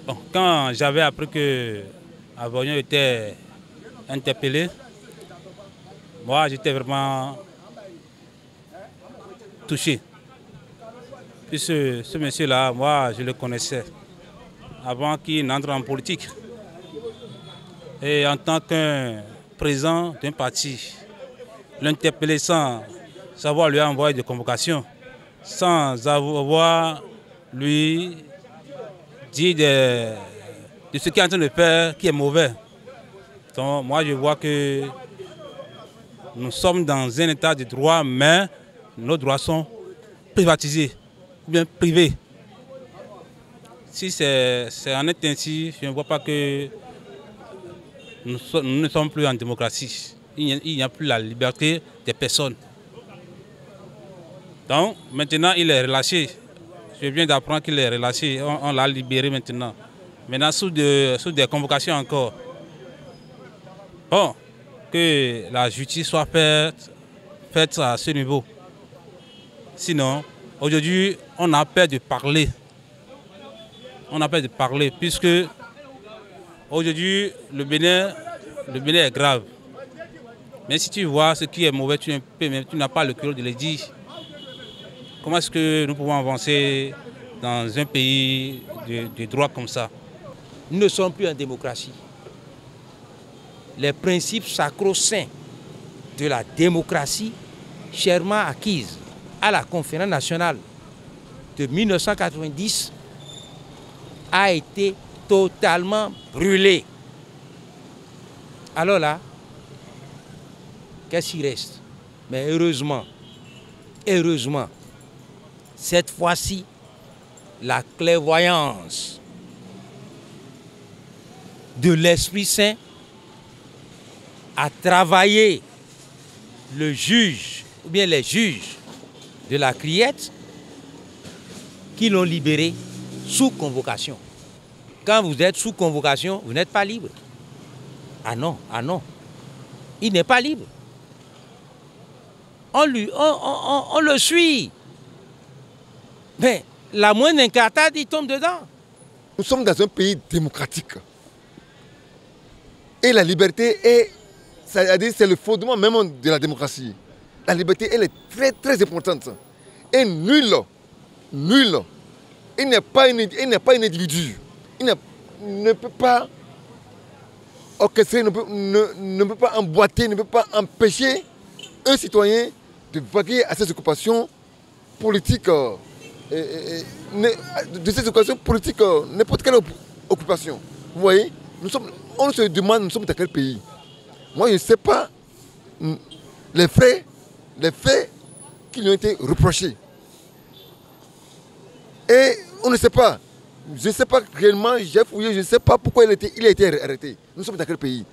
Bon, quand j'avais appris que Avoynon était interpellé, moi j'étais vraiment touché. Puis ce monsieur-là, moi je le connaissais avant qu'il n'entre en politique. Et en tant qu'un président d'un parti, l'interpeller sans savoir lui envoyer des convocations, sans avoir lui dit de ce qu'il est en train de faire qui est mauvais. Donc moi je vois que nous sommes dans un état de droit, mais nos droits sont privatisés, ou bien privés. Si c'est en est ainsi, je ne vois pas que nous ne sommes plus en démocratie. Il n'y a plus la liberté des personnes. Donc maintenant il est relâché. Je viens d'apprendre qu'il est relâché. On l'a libéré maintenant. Maintenant sous des convocations encore. Bon, que la justice soit faite à ce niveau. Sinon, aujourd'hui, on a peur de parler. On a peur de parler puisque aujourd'hui, le Bénin est grave. Mais si tu vois ce qui est mauvais, tu n'as pas le cœur de le dire. Comment est-ce que nous pouvons avancer dans un pays de droit comme ça? Nous ne sommes plus en démocratie. Les principes sacro-saints de la démocratie, chèrement acquises à la conférence nationale de 1990, a été totalement brûlé. Alors là, qu'est-ce qui reste? Mais heureusement, cette fois-ci, la clairvoyance de l'Esprit Saint a travaillé le juge, ou bien les juges de la Criette qui l'ont libéré sous convocation. Quand vous êtes sous convocation, vous n'êtes pas libre. Ah non, il n'est pas libre. On le suit. Mais la moindre incartade, il tombe dedans. Nous sommes dans un pays démocratique. Et la liberté c'est le fondement même de la démocratie. La liberté, elle est très très importante. Et nul, il n'est pas un individu. Il ne peut pas orchestrer, ne peut pas emboîter, ne peut pas empêcher un citoyen de vaguer à ses occupations politiques, n'importe quelle occupation. Vous voyez, on se demande, nous sommes dans quel pays? Moi, je ne sais pas les faits qui lui ont été reprochés. Et on ne sait pas. Je ne sais pas réellement, j'ai fouillé, je ne sais pas pourquoi il a été arrêté. Nous sommes dans quel pays?